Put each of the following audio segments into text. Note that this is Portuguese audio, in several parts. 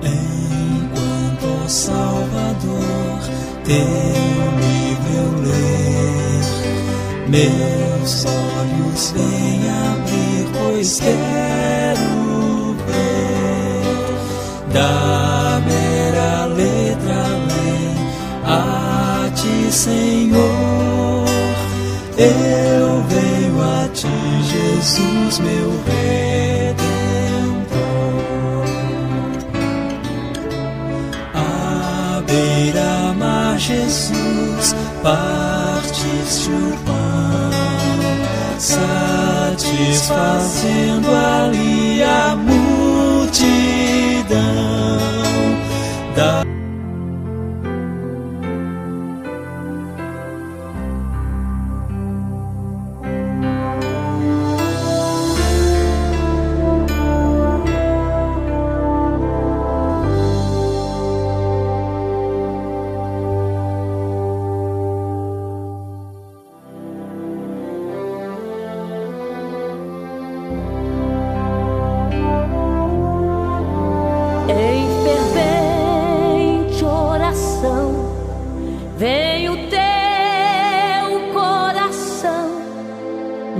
Enquanto, ó Salvador, teu livro eu ler, meus olhos vêm abrir, pois quero ver da mera letra além a ti, Senhor. Eu venho a ti, Jesus, meu Redentor. À beira-mar, Jesus, partiste o pão, satisfazendo ali a multidão da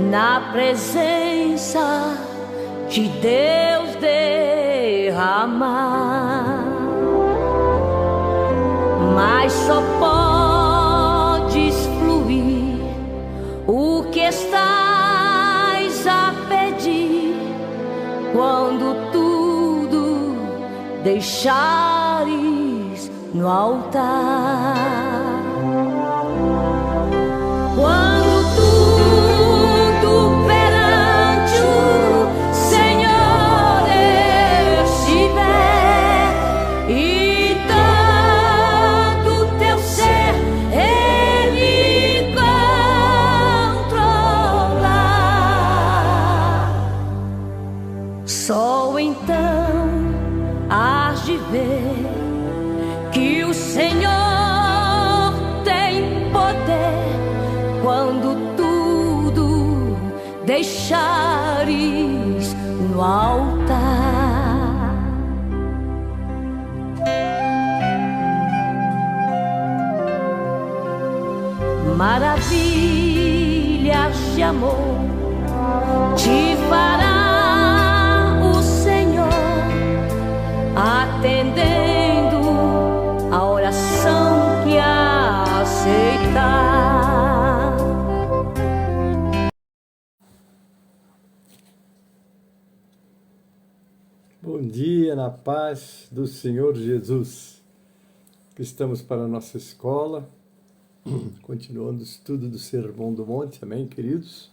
na presença de Deus derramar, mas só podes fluir o que estás a pedir quando tudo deixares no altar. Quando tudo perante o Senhor estiver e todo teu ser Ele controlar, só então hás de ver que o Senhor tem poder quando tudo deixares no altar. Maravilhas de amor te fará o Senhor, atendendo a oração que aceitar. Bom dia, na paz do Senhor Jesus. Aqui estamos para a nossa escola, continuando o estudo do Sermão do Monte, amém, queridos?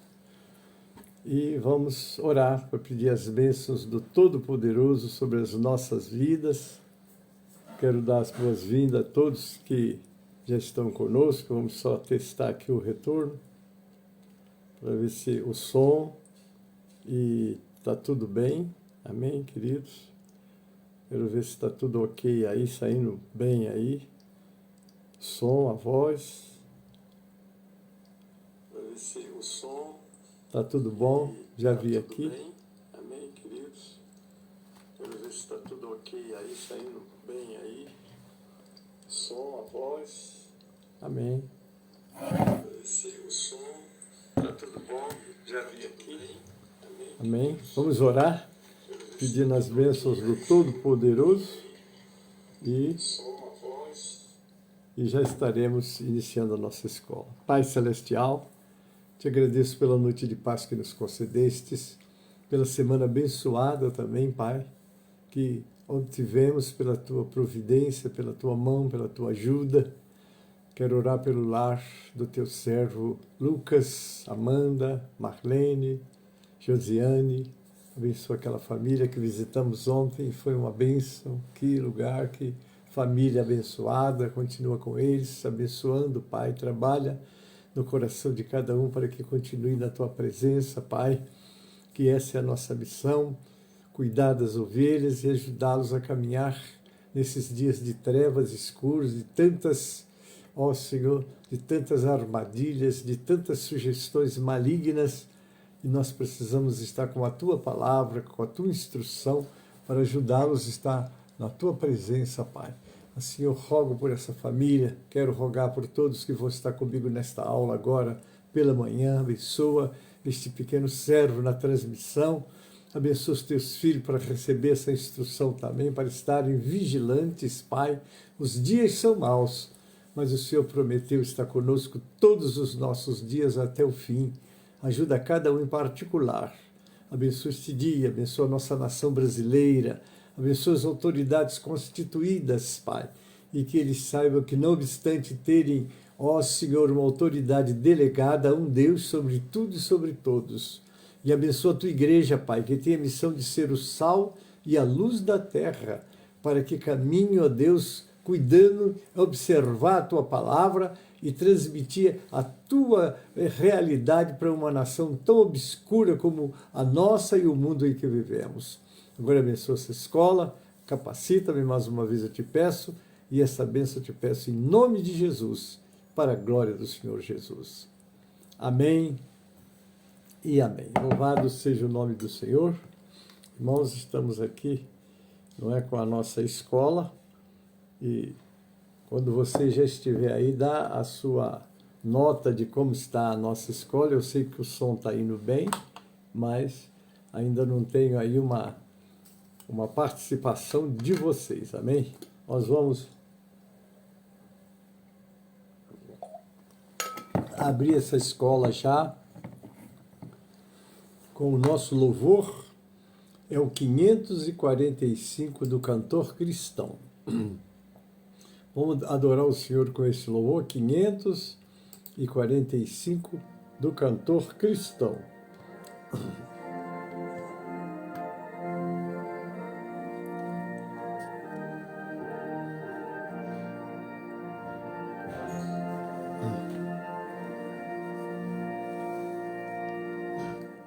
E vamos orar para pedir as bênçãos do Todo-Poderoso sobre as nossas vidas. Quero dar as boas-vindas a todos que já estão conosco. Vamos só testar aqui o retorno, para ver se o som e está tudo bem. Amém, queridos? Quero ver se está tudo ok aí, saindo bem aí. Som, a voz. Para ver se o som está tudo bom. Já vi aqui. Bem. Amém, queridos? Quero ver se está tudo ok aí, saindo bem aí. Som, a voz. Amém. Para ver se o som está tudo bom. Já vi aqui. Amém. Vamos orar, pedindo as bênçãos do Todo-Poderoso e já estaremos iniciando a nossa escola. Pai Celestial, te agradeço pela noite de paz que nos concedestes, pela semana abençoada também, Pai, que obtivemos pela Tua providência, pela Tua mão, pela Tua ajuda. Quero orar pelo lar do Teu servo Lucas, Amanda, Marlene, Josiane. Abençoa aquela família que visitamos ontem, foi uma bênção. Que lugar, que família abençoada, continua com eles, abençoando, Pai, trabalha no coração de cada um para que continue na Tua presença, Pai, que essa é a nossa missão, cuidar das ovelhas e ajudá-los a caminhar nesses dias de trevas escuros, de tantas, ó Senhor, de tantas armadilhas, de tantas sugestões malignas, e nós precisamos estar com a Tua palavra, com a Tua instrução, para ajudá-los a estar na tua presença, Pai. Assim eu rogo por essa família, quero rogar por todos que vão estar comigo nesta aula agora, pela manhã. Abençoa este pequeno servo na transmissão, abençoa os teus filhos para receber essa instrução também, para estarem vigilantes, Pai. Os dias são maus, mas o Senhor prometeu estar conosco todos os nossos dias até o fim. Ajuda cada um em particular. Abençoa este dia, abençoa a nossa nação brasileira, abençoa as autoridades constituídas, Pai, e que eles saibam que, não obstante terem, ó Senhor, uma autoridade delegada, um Deus sobre tudo e sobre todos. E abençoa a tua igreja, Pai, que tem a missão de ser o sal e a luz da terra, para que caminhe, ó Deus, cuidando, observar a tua palavra e transmitir a tua realidade para uma nação tão obscura como a nossa e o mundo em que vivemos. Agora abençoa essa escola, capacita-me mais uma vez, eu te peço, e essa bênção eu te peço em nome de Jesus, para a glória do Senhor Jesus. Amém e amém. Louvado seja o nome do Senhor. Irmãos, estamos aqui, não é, com a nossa escola, e quando você já estiver aí, dá a sua nota de como está a nossa escola. Eu sei que o som está indo bem, mas ainda não tenho aí uma participação de vocês, amém? Nós vamos abrir essa escola já com o nosso louvor, é o 545 do Cantor Cristão. Vamos adorar o Senhor com esse louvor, 545 do Cantor Cristão.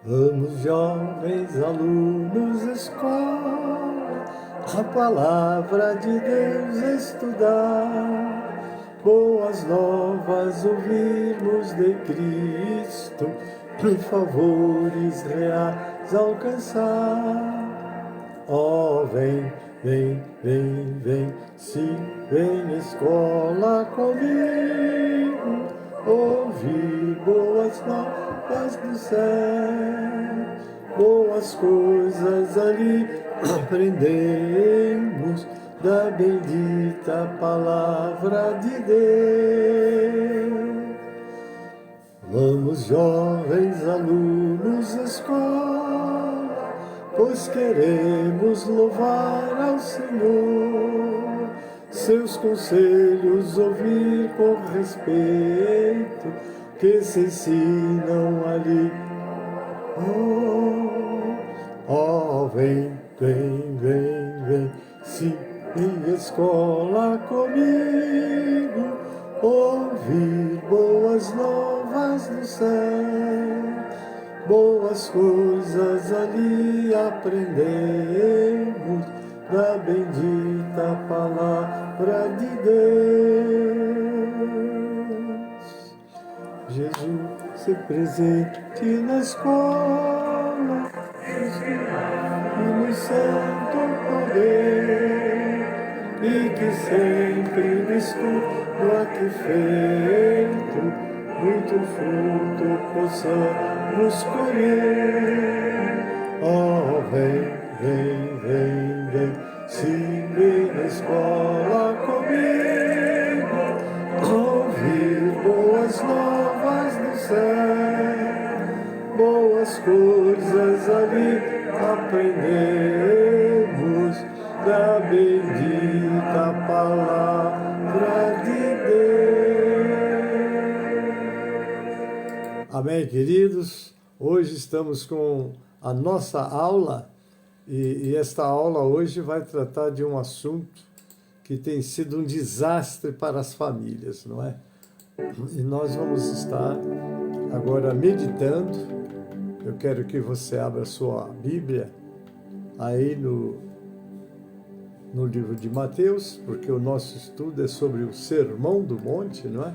Vamos, jovens alunos, escola, a palavra de Deus estudar, boas novas ouvirmos de Cristo, e favores reais alcançar. Ó, vem, vem, vem, vem, sim, vem, escola comigo, ouvir boas novas do céu, boas coisas ali aprendemos da bendita palavra de Deus. Vamos, jovens alunos, escola, pois queremos louvar ao Senhor, seus conselhos ouvir com respeito, que se ensinam ali. Oh, vem, vem, vem, vem, sim, em escola comigo, ouvir boas novas do céu, boas coisas ali aprendemos da bendita palavra de Deus. Jesus se presente na escola e no santo poder, e que sempre no estudo aqui feito muito fruto possamos colher. Oh, vem, vem, vem, vem, sim, vem na escola comigo, ouvir boas novas do céu, boas coisas ali aprendemos da bendita palavra de Deus. Amém, queridos? Hoje estamos com a nossa aula e esta aula hoje vai tratar de um assunto que tem sido um desastre para as famílias, não é? E nós vamos estar agora meditando. Eu quero que você abra a sua Bíblia aí no livro de Mateus, porque o nosso estudo é sobre o Sermão do Monte, não é?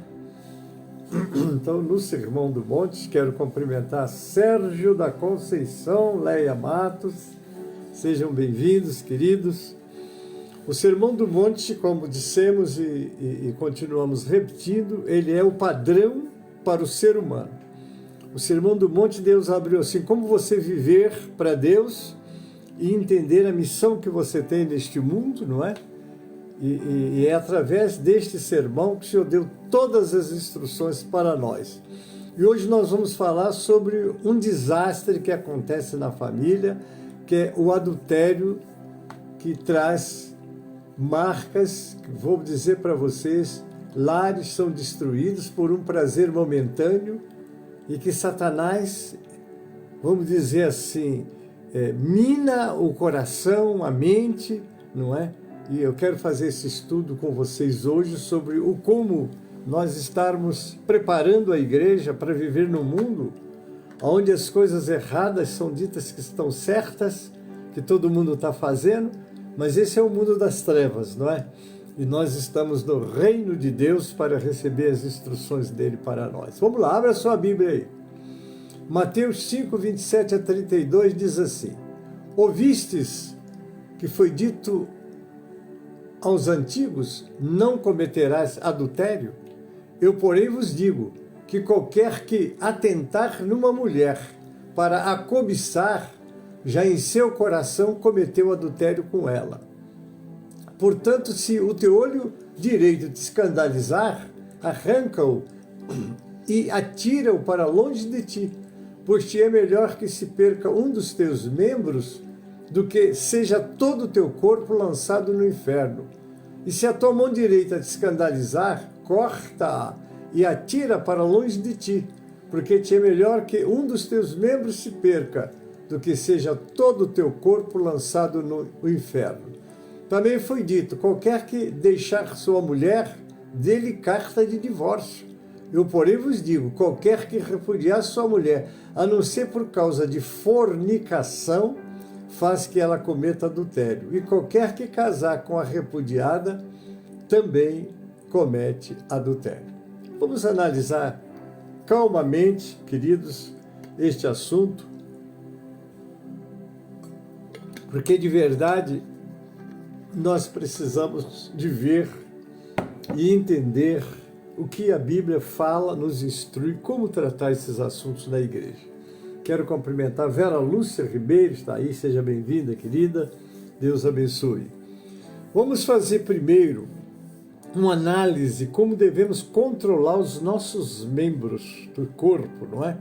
Então, no Sermão do Monte, quero cumprimentar Sérgio da Conceição, Leia Matos. Sejam bem-vindos, queridos. O Sermão do Monte, como dissemos e continuamos repetindo, ele é o padrão para o ser humano. O Sermão do Monte, Deus abriu assim, como você viver para Deus e entender a missão que você tem neste mundo, não é? E é através deste sermão que o Senhor deu todas as instruções para nós. E hoje nós vamos falar sobre um desastre que acontece na família, que é o adultério, que traz marcas, que vou dizer para vocês, lares são destruídos por um prazer momentâneo e que Satanás, vamos dizer assim, mina o coração, a mente, não é? E eu quero fazer esse estudo com vocês hoje sobre o como nós estarmos preparando a igreja para viver num mundo onde as coisas erradas são ditas que estão certas, que todo mundo está fazendo, mas esse é o mundo das trevas, não é? E nós estamos no reino de Deus para receber as instruções dele para nós. Vamos lá, abra sua Bíblia aí. Mateus 5, 27 a 32 diz assim: ouvistes que foi dito aos antigos, não cometerás adultério? Eu, porém, vos digo que qualquer que atentar numa mulher para a cobiçar, já em seu coração cometeu adultério com ela. Portanto, se o teu olho direito te escandalizar, arranca-o e atira-o para longe de ti, pois te é melhor que se perca um dos teus membros do que seja todo o teu corpo lançado no inferno. E se a tua mão direita te escandalizar, corta-a e atira para longe de ti, porque te é melhor que um dos teus membros se perca, do que seja todo o teu corpo lançado no inferno. Também foi dito, qualquer que deixar sua mulher, dê-lhe carta de divórcio. Eu, porém, vos digo, qualquer que repudiar sua mulher, a não ser por causa de fornicação, faz que ela cometa adultério. E qualquer que casar com a repudiada, também comete adultério. Vamos analisar calmamente, queridos, este assunto, porque de verdade nós precisamos de ver e entender o que a Bíblia fala, nos instrui, como tratar esses assuntos na igreja. Quero cumprimentar Vera Lúcia Ribeiro, está aí, seja bem-vinda, querida, Deus abençoe. Vamos fazer primeiro uma análise como devemos controlar os nossos membros do corpo, não é?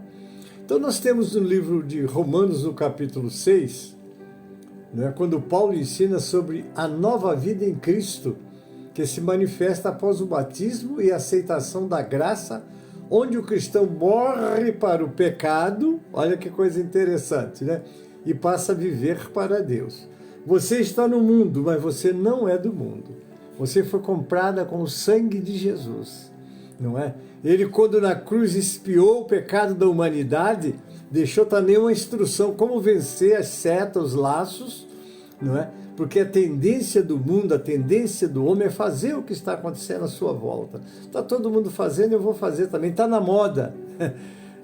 Então nós temos no livro de Romanos, no capítulo 6, não é? Quando Paulo ensina sobre a nova vida em Cristo, que se manifesta após o batismo e a aceitação da graça, onde o cristão morre para o pecado, olha que coisa interessante, né? E passa a viver para Deus. Você está no mundo, mas você não é do mundo. Você foi comprada com o sangue de Jesus, não é? Ele, quando na cruz expiou o pecado da humanidade, deixou também uma instrução como vencer as setas, os laços, não é? Porque a tendência do mundo, a tendência do homem é fazer o que está acontecendo à sua volta. Está todo mundo fazendo, eu vou fazer também. Está na moda.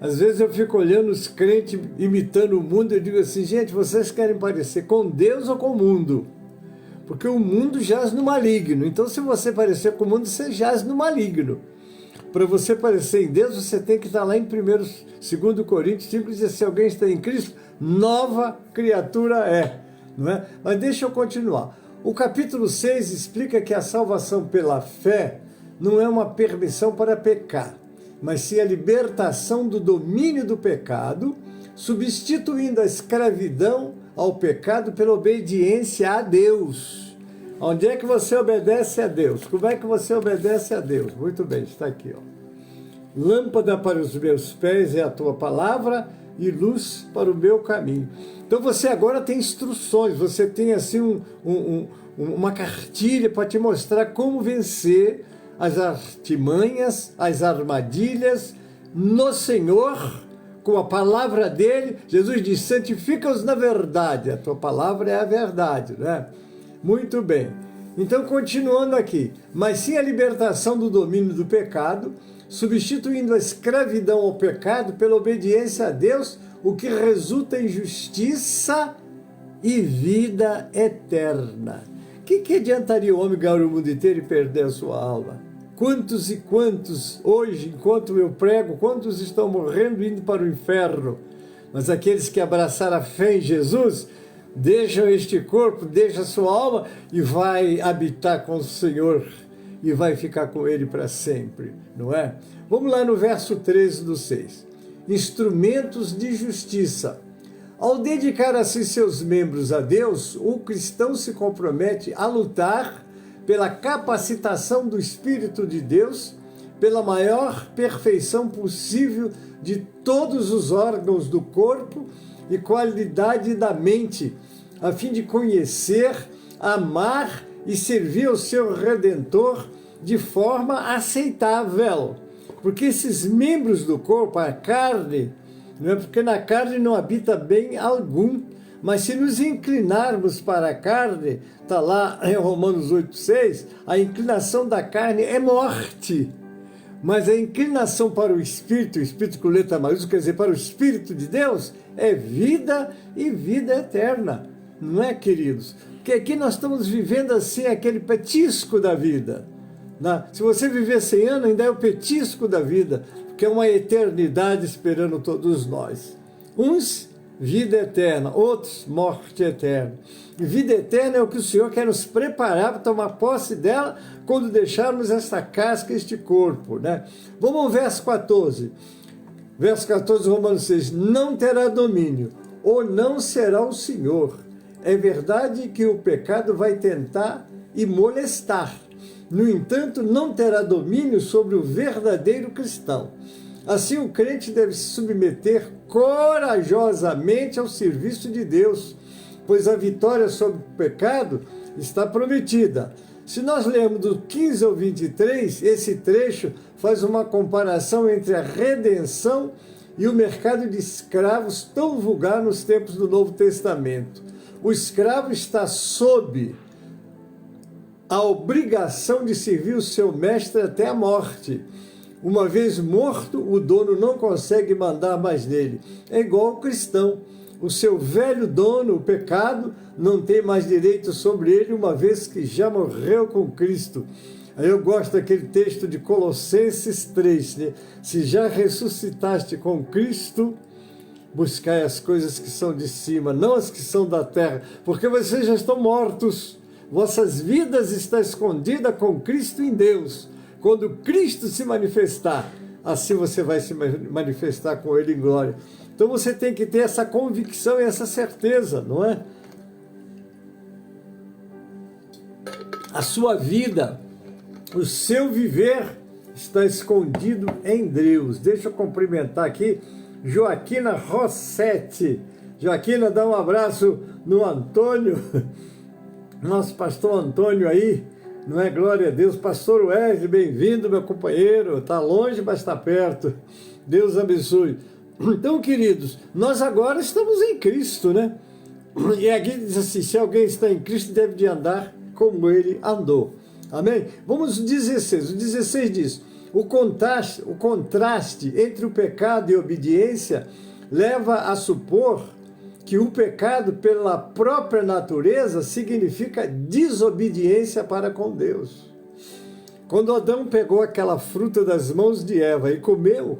Às vezes eu fico olhando os crentes imitando o mundo e eu digo assim, gente, vocês querem parecer com Deus ou com o mundo? Porque o mundo jaz no maligno. Então, se você parecer com o mundo, você jaz no maligno. Para você parecer em Deus, você tem que estar lá em 2 Coríntios 5, dizer, se alguém está em Cristo, nova criatura é. Não é? Mas deixa eu continuar. O capítulo 6 explica que a salvação pela fé não é uma permissão para pecar, mas sim a libertação do domínio do pecado, substituindo a escravidão ao pecado pela obediência a Deus. Onde é que você obedece a Deus? Como é que você obedece a Deus? Muito bem, está aqui, ó. Lâmpada para os meus pés é a tua palavra e luz para o meu caminho. Então você agora tem instruções, você tem assim uma cartilha para te mostrar como vencer as artimanhas, as armadilhas no Senhor, com a palavra dele. Jesus diz, santifica-os na verdade, a tua palavra é a verdade, né? Muito bem. Então, continuando aqui, mas sim a libertação do domínio do pecado, substituindo a escravidão ao pecado pela obediência a Deus, o que resulta em justiça e vida eterna. que adiantaria o homem ganhar o mundo inteiro e perder a sua alma? Quantos e quantos, hoje, enquanto eu prego, quantos estão morrendo indo para o inferno? Mas aqueles que abraçaram a fé em Jesus, deixam este corpo, deixam a sua alma e vai habitar com o Senhor e vai ficar com Ele para sempre, não é? Vamos lá no verso 13 do 6. Instrumentos de justiça. Ao dedicar assim seus membros a Deus, o cristão se compromete a lutar pela capacitação do Espírito de Deus, pela maior perfeição possível de todos os órgãos do corpo e qualidade da mente, a fim de conhecer, amar e servir ao seu Redentor de forma aceitável. Porque esses membros do corpo, a carne, não é porque na carne não habita bem algum, mas se nos inclinarmos para a carne, está lá em Romanos 8,6, a inclinação da carne é morte, mas a inclinação para o Espírito com letra maiúscula, quer dizer, para o Espírito de Deus, é vida e vida eterna, não é, queridos? Porque aqui nós estamos vivendo assim, aquele petisco da vida. Se você viver 100 anos, ainda é o petisco da vida, porque é uma eternidade esperando todos nós. Uns, vida eterna, outros, morte eterna. E vida eterna é o que o Senhor quer nos preparar para tomar posse dela quando deixarmos esta casca, este corpo, né? Vamos ao verso 14. Verso 14, Romanos 6. Não terá domínio, ou não será o Senhor. É verdade que o pecado vai tentar e molestar. No entanto, não terá domínio sobre o verdadeiro cristão. Assim, o crente deve se submeter corajosamente ao serviço de Deus, pois a vitória sobre o pecado está prometida. Se nós lermos do 15 ao 23, esse trecho faz uma comparação entre a redenção e o mercado de escravos tão vulgar nos tempos do Novo Testamento. O escravo está sob a obrigação de servir o seu mestre até a morte. Uma vez morto, o dono não consegue mandar mais nele. É igual ao cristão. O seu velho dono, o pecado, não tem mais direito sobre ele, uma vez que já morreu com Cristo. Aí eu gosto daquele texto de Colossenses 3, né? Se já ressuscitaste com Cristo, buscai as coisas que são de cima, não as que são da terra, porque vocês já estão mortos. Vossas vidas estão escondidas com Cristo em Deus. Quando Cristo se manifestar, assim você vai se manifestar com Ele em glória. Então você tem que ter essa convicção e essa certeza, não é? A sua vida, o seu viver está escondido em Deus. Deixa eu cumprimentar aqui Joaquina Rossetti. Joaquina, dá um abraço no Antônio, nosso pastor Antônio aí, não é? Glória a Deus. Pastor Wesley, bem-vindo, meu companheiro. Está longe, mas está perto. Deus abençoe. Então, queridos, nós agora estamos em Cristo, né? E aqui diz assim, se alguém está em Cristo, deve de andar como ele andou. Amém? Vamos ao 16. O 16 diz, o contraste entre o pecado e a obediência leva a supor que o pecado, pela própria natureza, significa desobediência para com Deus. Quando Adão pegou aquela fruta das mãos de Eva e comeu,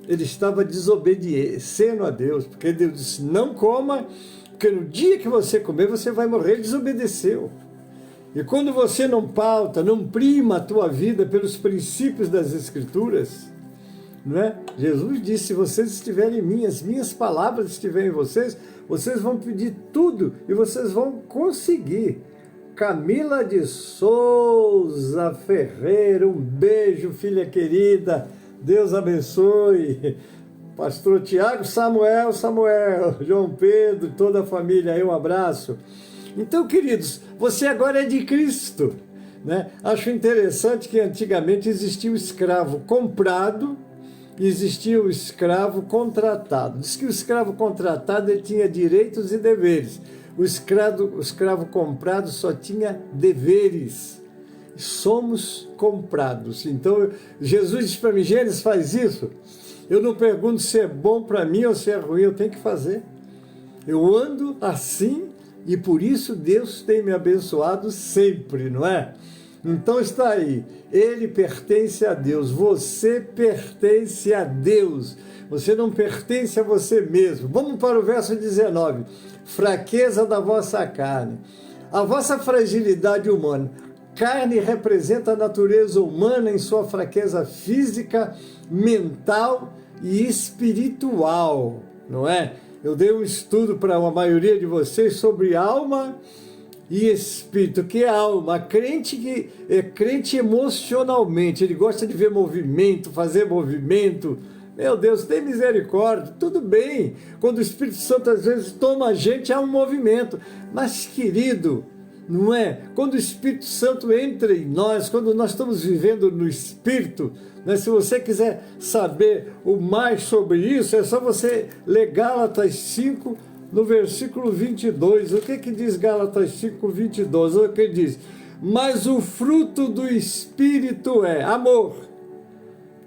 ele estava desobedecendo a Deus, porque Deus disse, não coma, porque no dia que você comer, você vai morrer. Ele desobedeceu. E quando você não pauta, não prima a tua vida pelos princípios das Escrituras, não é? Jesus disse, se vocês estiverem em mim, as minhas palavras estiverem em vocês, vocês vão pedir tudo e vocês vão conseguir. Camila de Souza Ferreira, um beijo, filha querida, Deus abençoe. Pastor Tiago, Samuel, João Pedro, toda a família aí, um abraço. Então, queridos, você agora é de Cristo, né? Acho interessante que antigamente existia o escravo comprado e existia o escravo contratado. Diz que o escravo contratado ele tinha direitos e deveres. O escravo comprado só tinha deveres. Somos comprados. Então, Jesus diz para mim, Gênesis, faz isso. Eu não pergunto se é bom para mim ou se é ruim, eu tenho que fazer. Eu ando assim E por isso Deus tem me abençoado sempre, não é? Então está aí, ele pertence a Deus, você pertence a Deus, você não pertence a você mesmo. Vamos para o verso 19, fraqueza da vossa carne, a vossa fragilidade humana. Carne representa a natureza humana em sua fraqueza física, mental e espiritual, não é? Eu dei um estudo para a maioria de vocês sobre alma e espírito. Que é alma? Crente que é crente emocionalmente, ele gosta de ver movimento, fazer movimento. Meu Deus, tem misericórdia, tudo bem. Quando o Espírito Santo às vezes toma a gente, há um movimento. Mas, querido, não é? Quando o Espírito Santo entra em nós, quando nós estamos vivendo no Espírito, né? Se você quiser saber o mais sobre isso, é só você ler Gálatas 5, no versículo 22, o que diz Gálatas 5, 22? O que diz? Mas o fruto do Espírito é amor,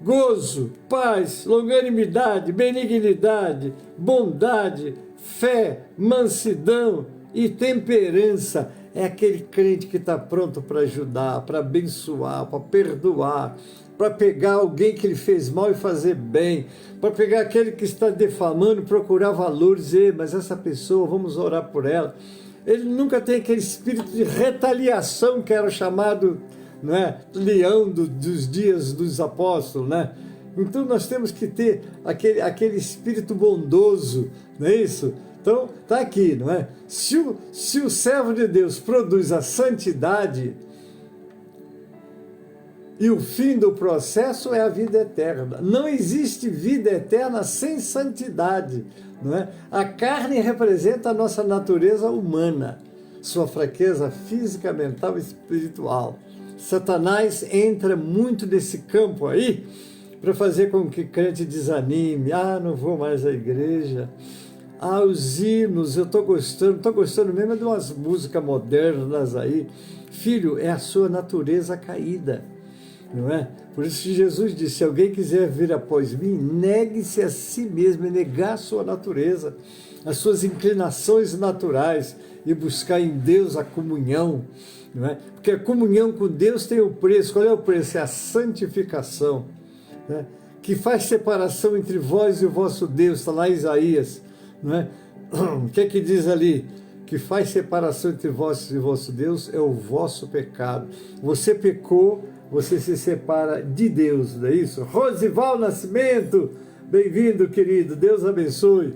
gozo, paz, longanimidade, benignidade, bondade, fé, mansidão e temperança. É aquele crente que está pronto para ajudar, para abençoar, para perdoar, para pegar alguém que ele fez mal e fazer bem, para pegar aquele que está defamando, procurar valores, mas essa pessoa, vamos orar por ela. Ele nunca tem aquele espírito de retaliação que era chamado, não é, leão dos dias dos apóstolos, né? Então nós temos que ter aquele espírito bondoso, não é isso? Então está aqui, não é? Se o servo de Deus produz a santidade, e o fim do processo é a vida eterna. Não existe vida eterna sem santidade, não é? A carne representa a nossa natureza humana, sua fraqueza física, mental e espiritual. Satanás entra muito nesse campo aí para fazer com que o crente desanime. Não vou mais à igreja. Os hinos, eu estou gostando mesmo de umas músicas modernas aí. Filho, é a sua natureza caída. Não é? Por isso que Jesus disse, se alguém quiser vir após mim, negue-se a si mesmo, e negar a sua natureza, as suas inclinações naturais, e buscar em Deus a comunhão, não é? Porque a comunhão com Deus tem o preço. Qual é o preço? É a santificação, né? Que faz separação entre vós e o vosso Deus, está lá em Isaías, não é? O que é que diz ali? Que faz separação entre vós e o vosso Deus é o vosso pecado. Você pecou, você se separa de Deus, não é isso? Rosival Nascimento, bem-vindo, querido, Deus abençoe.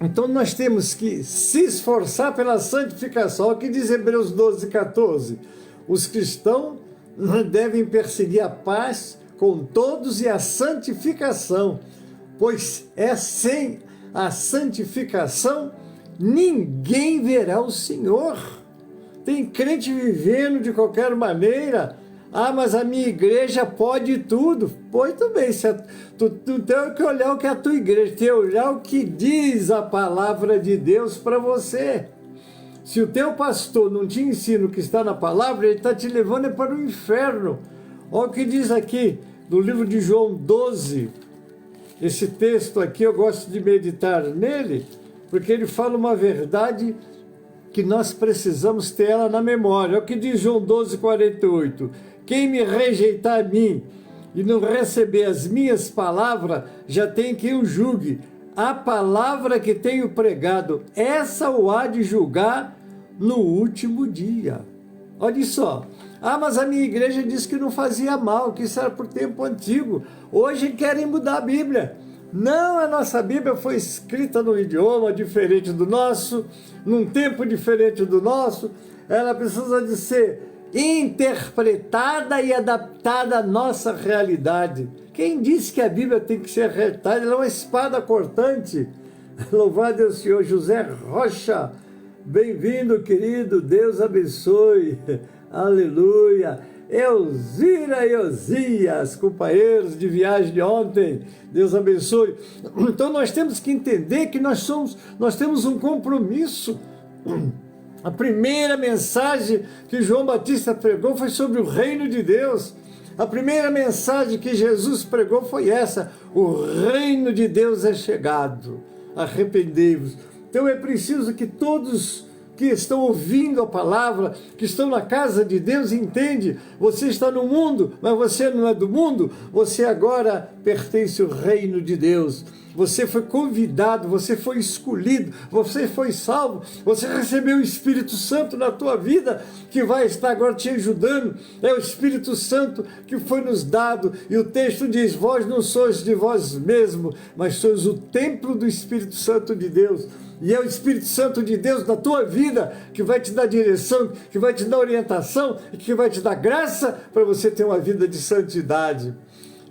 Então nós temos que se esforçar pela santificação. Olha o que diz Hebreus 12, 14. Os cristãos devem perseguir a paz com todos e a santificação, pois é sem a santificação ninguém verá o Senhor. Tem crente vivendo de qualquer maneira. Mas a minha igreja pode tudo. Pois também, tu tem que olhar o que é a tua igreja, tem que olhar o que diz a palavra de Deus para você. Se o teu pastor não te ensina o que está na palavra, ele está te levando para o inferno. Olha o que diz aqui, no livro de João 12. Esse texto aqui eu gosto de meditar nele, porque ele fala uma verdade que nós precisamos ter ela na memória. Olha o que diz João 12, 48. Quem me rejeitar a mim e não receber as minhas palavras, já tem quem o julgue. A palavra que tenho pregado, essa o há de julgar no último dia. Olha só. Mas a minha igreja disse que não fazia mal, que isso era por tempo antigo. Hoje querem mudar a Bíblia. Não, a nossa Bíblia foi escrita num idioma diferente do nosso, num tempo diferente do nosso. Ela precisa de ser interpretada e adaptada à nossa realidade. Quem disse que a Bíblia tem que ser retada? Ela é uma espada cortante. Louvado é o Senhor. José Rocha, bem-vindo, querido, Deus abençoe, aleluia. Elzira e Osias, companheiros de viagem de ontem, Deus abençoe. Então nós temos que entender que nós temos um compromisso. A primeira mensagem que João Batista pregou foi sobre o reino de Deus. A primeira mensagem que Jesus pregou foi essa: o reino de Deus é chegado, arrependei-vos. Então é preciso que todos que estão ouvindo a palavra, que estão na casa de Deus, entende? Você está no mundo, mas você não é do mundo, você agora pertence ao reino de Deus. Você foi convidado, você foi escolhido, você foi salvo, você recebeu o Espírito Santo na tua vida, que vai estar agora te ajudando. É o Espírito Santo que foi nos dado, e o texto diz: vós não sois de vós mesmos, mas sois o templo do Espírito Santo de Deus. E é o Espírito Santo de Deus na tua vida que vai te dar direção, que vai te dar orientação e que vai te dar graça para você ter uma vida de santidade.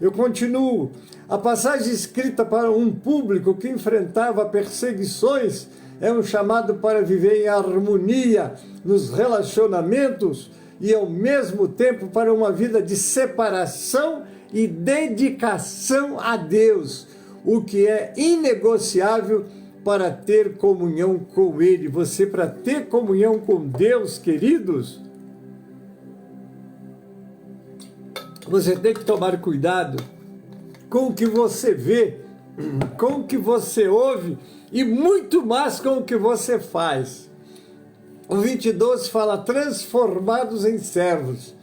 Eu continuo. A passagem escrita para um público que enfrentava perseguições é um chamado para viver em harmonia nos relacionamentos e, ao mesmo tempo, para uma vida de separação e dedicação a Deus, o que é inegociável para ter comunhão com Ele. Você, para ter comunhão com Deus, queridos, você tem que tomar cuidado com o que você vê, com o que você ouve e muito mais com o que você faz. O 22 fala: transformados em servos.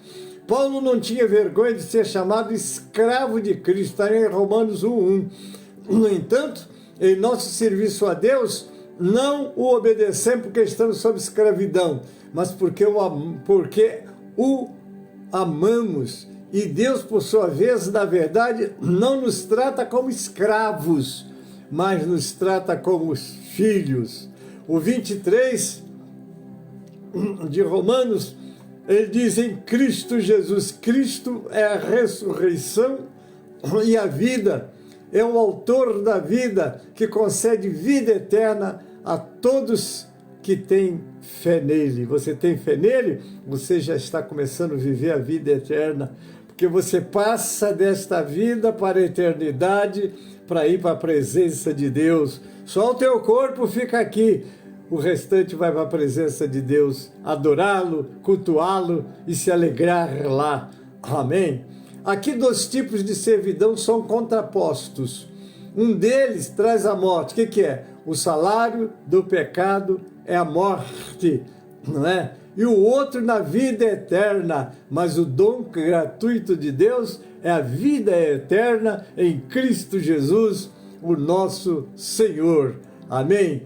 Paulo não tinha vergonha de ser chamado escravo de Cristo, está em Romanos 1:1. No entanto, em nosso serviço a Deus, não o obedecemos porque estamos sob escravidão, mas porque o amamos. E Deus, por sua vez, na verdade, não nos trata como escravos, mas nos trata como filhos. O 23 de Romanos, ele diz: em Cristo Jesus. Cristo é a ressurreição e a vida. É o autor da vida, que concede vida eterna a todos que têm fé nele. Você tem fé nele? Você já está começando a viver a vida eterna, porque você passa desta vida para a eternidade, para ir para a presença de Deus. Só o teu corpo fica aqui, o restante vai para a presença de Deus, adorá-lo, cultuá-lo e se alegrar lá. Amém? Aqui 2 tipos de servidão são contrapostos. Um deles traz a morte. O que é? O salário do pecado é a morte, não é? E o outro na vida eterna, mas o dom gratuito de Deus é a vida eterna em Cristo Jesus, o nosso Senhor. Amém?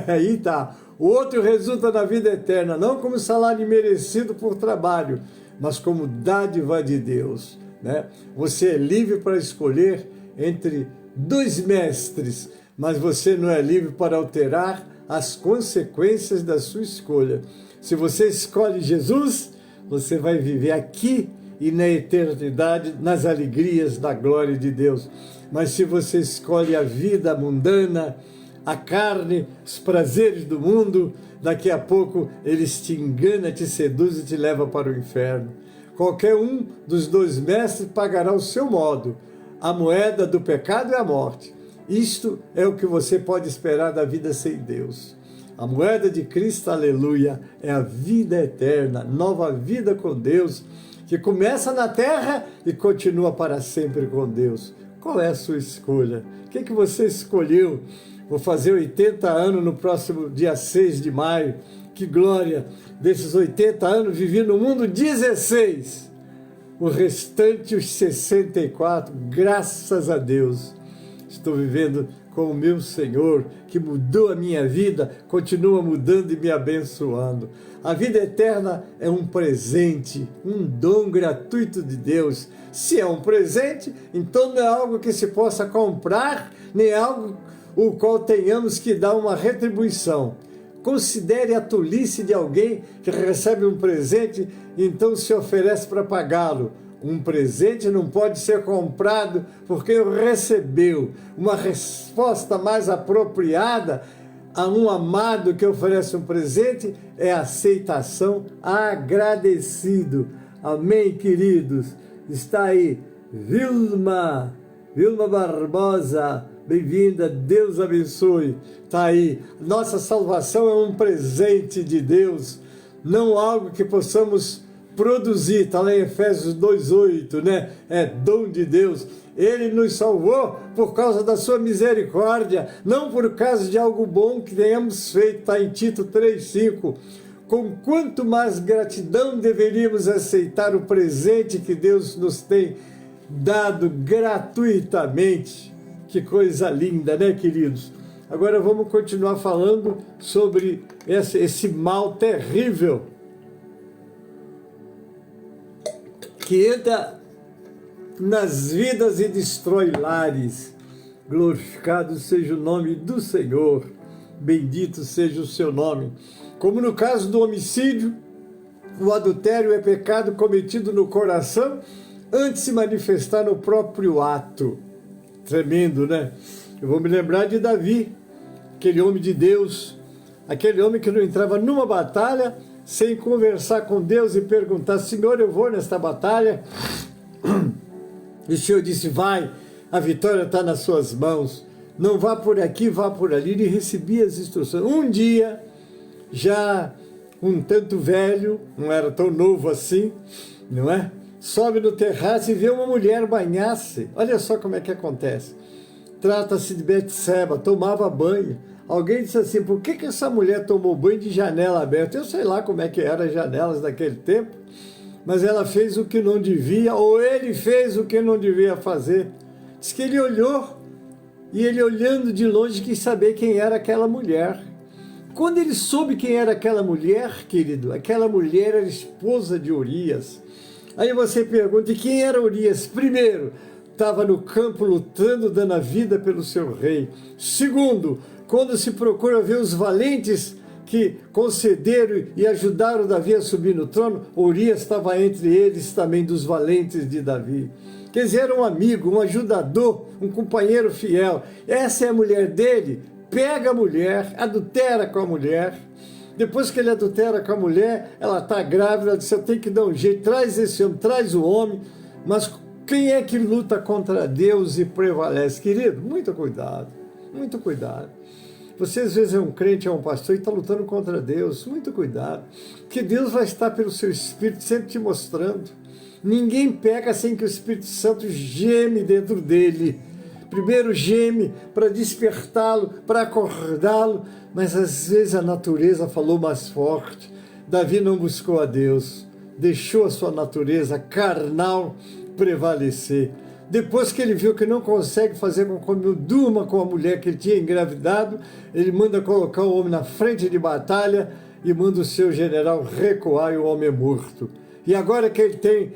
Aí tá. O outro resulta na vida eterna, não como salário merecido por trabalho, mas como dádiva de Deus, né? Você é livre para escolher entre 2 mestres, mas você não é livre para alterar as consequências da sua escolha. Se você escolhe Jesus, você vai viver aqui e na eternidade, nas alegrias da glória de Deus. Mas se você escolhe a vida mundana, a carne, os prazeres do mundo, daqui a pouco eles te enganam, te seduzem e te levam para o inferno. Qualquer um dos 2 mestres pagará o seu modo. A moeda do pecado é a morte. Isto é o que você pode esperar da vida sem Deus. A moeda de Cristo, aleluia, é a vida eterna, nova vida com Deus, que começa na terra e continua para sempre com Deus. Qual é a sua escolha? O que você escolheu? Vou fazer 80 anos no próximo dia 6 de maio. Que glória! Desses 80 anos vivi no mundo 16. O restante, os 64, graças a Deus, estou vivendo com o meu Senhor, que mudou a minha vida, continua mudando e me abençoando. A vida eterna é um presente, um dom gratuito de Deus. Se é um presente, então não é algo que se possa comprar, nem é algo o qual tenhamos que dar uma retribuição. Considere a tolice de alguém que recebe um presente e então se oferece para pagá-lo. Um presente não pode ser comprado porque recebeu. Uma resposta mais apropriada a um amado que oferece um presente é aceitação, agradecido. Amém, queridos? Está aí Vilma Barbosa, bem-vinda, Deus abençoe. Está aí, nossa salvação é um presente de Deus, não algo que possamos produzir. Está lá em Efésios 2:8, né? É dom de Deus. Ele nos salvou por causa da sua misericórdia, não por causa de algo bom que tenhamos feito. Está em Tito 3,5. Com quanto mais gratidão deveríamos aceitar o presente que Deus nos tem dado gratuitamente. Que coisa linda, né, queridos? Agora vamos continuar falando sobre esse mal terrível que entra nas vidas e destrói lares. Glorificado seja o nome do Senhor, bendito seja o seu nome. Como no caso do homicídio, o adultério é pecado cometido no coração antes de se manifestar no próprio ato. Tremendo, né? Eu vou me lembrar de Davi, aquele homem de Deus, aquele homem que não entrava numa batalha sem conversar com Deus e perguntar: Senhor, eu vou nesta batalha? E o Senhor disse: vai, a vitória está nas suas mãos, não vá por aqui, vá por ali. Ele recebia as instruções. Um dia, já um tanto velho, não era tão novo assim, não é? Sobe no terraço e vê uma mulher banhar-se. Olha só como é que acontece. Trata-se de Betseba, tomava banho. Alguém disse assim: por que essa mulher tomou banho de janela aberta? Eu sei lá como é que eram as janelas daquele tempo, mas ela fez o que não devia, ou ele fez o que não devia fazer. Diz que ele olhou, e ele olhando de longe quis saber quem era aquela mulher. Quando ele soube quem era aquela mulher, querido, aquela mulher era esposa de Urias. Aí você pergunta: e quem era Urias? Primeiro, estava no campo lutando, dando a vida pelo seu rei. Segundo, quando se procura ver os valentes que concederam e ajudaram Davi a subir no trono, Urias estava entre eles também, dos valentes de Davi. Quer dizer, era um amigo, um ajudador, um companheiro fiel. Essa é a mulher dele. Pega a mulher, adultera com a mulher. Depois que ele adultera com a mulher, ela está grávida, ela disse: eu tenho que dar um jeito, traz esse homem, traz o homem. Mas quem é que luta contra Deus e prevalece? Querido, muito cuidado, muito cuidado. Você às vezes é um crente, é um pastor e está lutando contra Deus. Muito cuidado, porque Deus vai estar pelo seu Espírito sempre te mostrando. Ninguém peca sem que o Espírito Santo geme dentro dele. Primeiro geme para despertá-lo, para acordá-lo, mas às vezes a natureza falou mais forte. Davi não buscou a Deus, deixou a sua natureza carnal prevalecer. Depois que ele viu que não consegue fazer com que ele durma com a mulher que ele tinha engravidado, ele manda colocar o homem na frente de batalha e manda o seu general recuar e o homem é morto. E agora que ele tem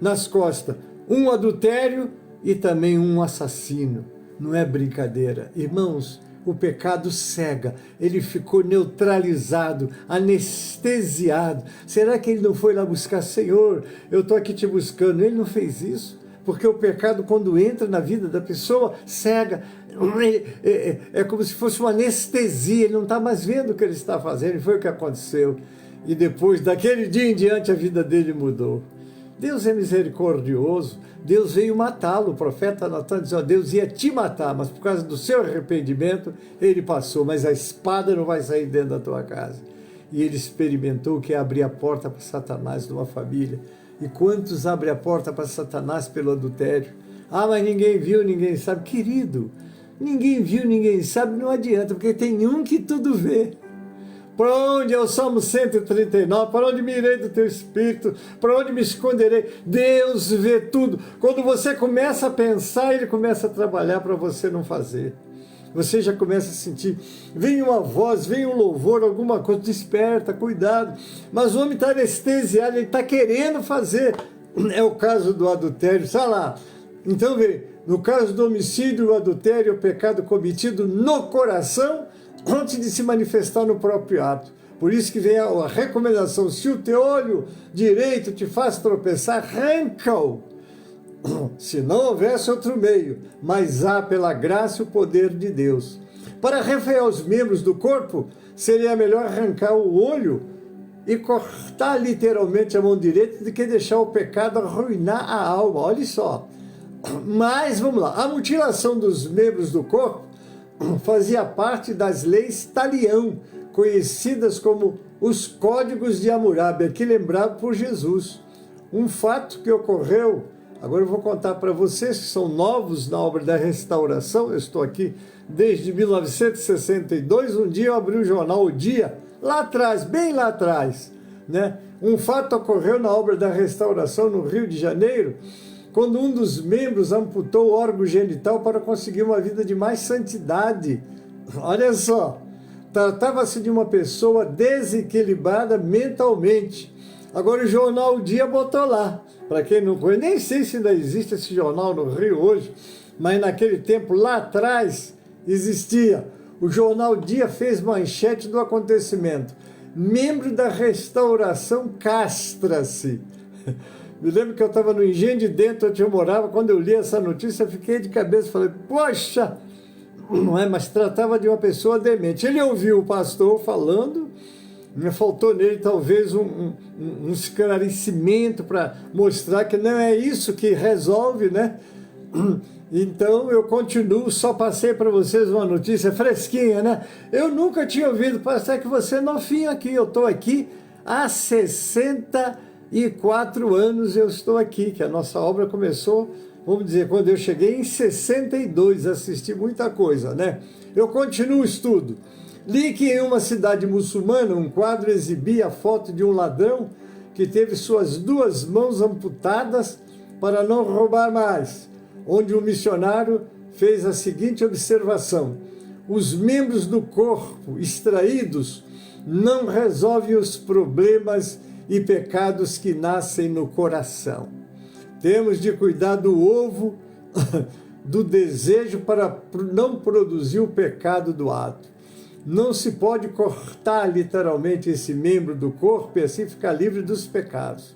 nas costas um adultério e também um assassino. Não é brincadeira. Irmãos, o pecado cega. Ele ficou neutralizado, anestesiado. Será que ele não foi lá buscar: Senhor, eu estou aqui te buscando? Ele não fez isso. Porque o pecado, quando entra na vida da pessoa, cega. É como se fosse uma anestesia. Ele não está mais vendo o que ele está fazendo. E foi o que aconteceu. E depois, daquele dia em diante, a vida dele mudou. Deus é misericordioso. Deus veio matá-lo. O profeta Natan disse: Deus ia te matar, mas por causa do seu arrependimento, ele passou. Mas a espada não vai sair dentro da tua casa. E ele experimentou o que é abrir a porta para Satanás numa família. E quantos abrem a porta para Satanás pelo adultério? Ah, mas ninguém viu, ninguém sabe. Querido, ninguém viu, ninguém sabe, não adianta, porque tem um que tudo vê. Para onde é o Salmo 139? Para onde me irei do teu Espírito? Para onde me esconderei? Deus vê tudo. Quando você começa a pensar, ele começa a trabalhar para você não fazer. Você já começa a sentir, vem uma voz, vem um louvor, alguma coisa, desperta, cuidado. Mas o homem está anestesiado, ele está querendo fazer. É o caso do adultério, está lá. Então, vê, no caso do homicídio, o adultério é o pecado cometido no coração, antes de se manifestar no próprio ato. Por isso que vem a recomendação: se o teu olho direito te faz tropeçar, arranca-o. Se não houvesse outro meio, mas há pela graça o poder de Deus. Para refrear os membros do corpo, seria melhor arrancar o olho e cortar literalmente a mão direita do que deixar o pecado arruinar a alma. Olha só. Mas, vamos lá, a mutilação dos membros do corpo fazia parte das leis Talião, conhecidas como os Códigos de Hammurabi, aqui lembrado por Jesus. Um fato que ocorreu Agora eu vou contar para vocês que são novos na obra da restauração. Eu estou aqui desde 1962. Um dia eu abri o jornal O Dia, lá atrás, bem lá atrás, né? Um fato ocorreu na obra da restauração no Rio de Janeiro, quando um dos membros amputou o órgão genital para conseguir uma vida de mais santidade. Olha só, tratava-se de uma pessoa desequilibrada mentalmente. Agora o jornal O Dia botou lá, para quem não conhece, nem sei se ainda existe esse jornal no Rio hoje, mas naquele tempo, lá atrás, existia. O jornal Dia fez manchete do acontecimento. Membro da restauração castra-se. Me lembro que eu estava no Engenho de Dentro, onde eu morava, quando eu li essa notícia, eu fiquei de cabeça, falei, poxa, não é, mas tratava de uma pessoa demente. Ele ouviu o pastor falando, me faltou nele talvez um esclarecimento para mostrar que não é isso que resolve, né? Então eu continuo, só passei para vocês uma notícia fresquinha, né? Eu nunca tinha ouvido, parece que você é novinho aqui, eu estou aqui há 64 anos, eu estou aqui, que a nossa obra começou, vamos dizer, quando eu cheguei em 62, assisti muita coisa, né? Eu continuo o estudo. Li que em uma cidade muçulmana, um quadro exibia a foto de um ladrão que teve suas 2 mãos amputadas para não roubar mais, onde um missionário fez a seguinte observação: os membros do corpo extraídos não resolvem os problemas e pecados que nascem no coração. Temos de cuidar do ovo do desejo para não produzir o pecado do ato. Não se pode cortar literalmente esse membro do corpo e assim ficar livre dos pecados.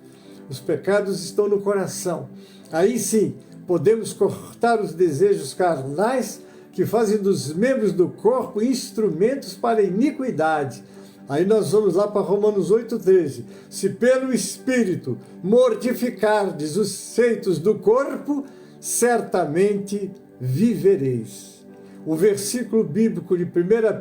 Os pecados estão no coração. Aí sim, podemos cortar os desejos carnais que fazem dos membros do corpo instrumentos para a iniquidade. Aí nós vamos lá para Romanos 8,13. Se pelo Espírito mortificardes os feitos do corpo, certamente vivereis. O versículo bíblico de 1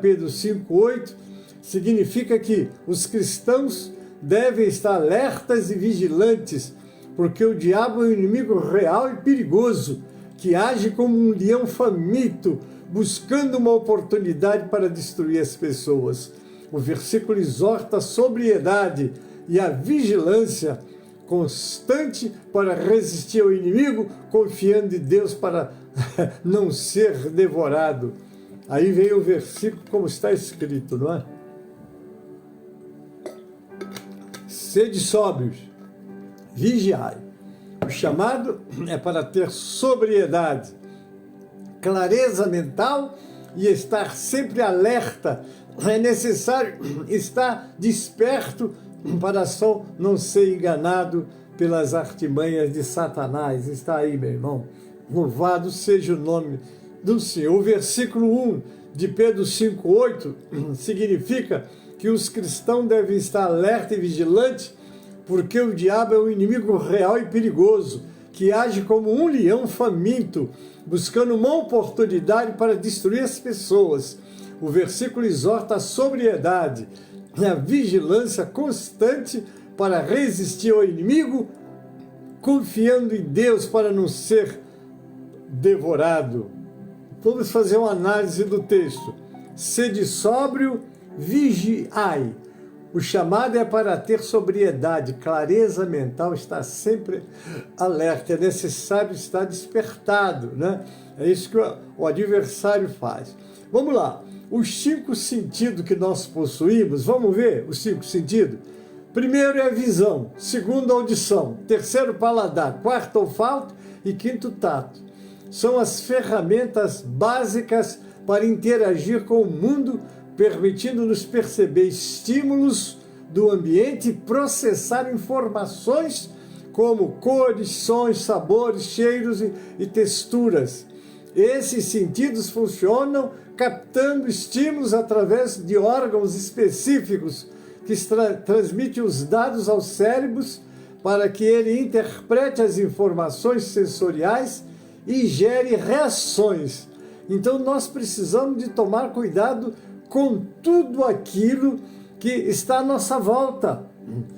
Pedro 5,8 significa que os cristãos devem estar alertas e vigilantes, porque o diabo é um inimigo real e perigoso, que age como um leão faminto, buscando uma oportunidade para destruir as pessoas. O versículo exorta a sobriedade e a vigilância constante para resistir ao inimigo, confiando em Deus para não ser devorado. Aí vem o versículo como está escrito, não é? Sede sóbrios, vigiai. O chamado é para ter sobriedade, clareza mental e estar sempre alerta. É necessário estar desperto para só não ser enganado pelas artimanhas de Satanás. Está aí, meu irmão. Louvado seja o nome do Senhor. O versículo 1 de Pedro 5,8 significa que os cristãos devem estar alerta e vigilante, porque o diabo é um inimigo real e perigoso, que age como um leão faminto, buscando uma oportunidade para destruir as pessoas. O versículo exorta a sobriedade e a vigilância constante para resistir ao inimigo, confiando em Deus para não ser devorado. Vamos fazer uma análise do texto. Sede sóbrio, vigiai. O chamado é para ter sobriedade, clareza mental, estar sempre alerta. É necessário estar despertado, né? É isso que o adversário faz. Vamos lá. Os 5 sentidos que nós possuímos, vamos ver os 5 sentidos? Primeiro é a visão, segundo a audição, terceiro paladar, quarto olfato e quinto tato. São as ferramentas básicas para interagir com o mundo, permitindo-nos perceber estímulos do ambiente e processar informações como cores, sons, sabores, cheiros e texturas. Esses sentidos funcionam captando estímulos através de órgãos específicos que transmitem os dados aos cérebros para que ele interprete as informações sensoriais e gere reações. Então nós precisamos de tomar cuidado com tudo aquilo que está à nossa volta.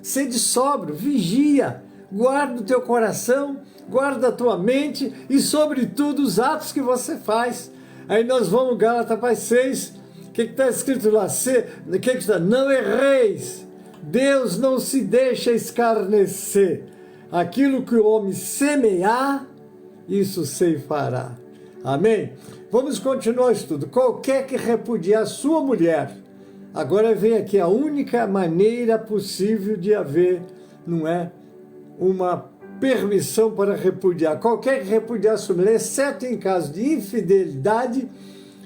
Sede sóbrio, vigia. guarda o teu coração, guarda a tua mente e, sobretudo, os atos que você faz. Aí nós vamos, Gálatas 6, o que está escrito lá? O que está? Não erreis, Deus não se deixa escarnecer. Aquilo que o homem semear, isso ceifará. Amém? Vamos continuar o estudo. Qualquer que repudiar sua mulher, agora vem aqui a única maneira possível de haver, não é, uma permissão para repudiar. Qualquer que repudiar sua mulher, exceto em caso de infidelidade,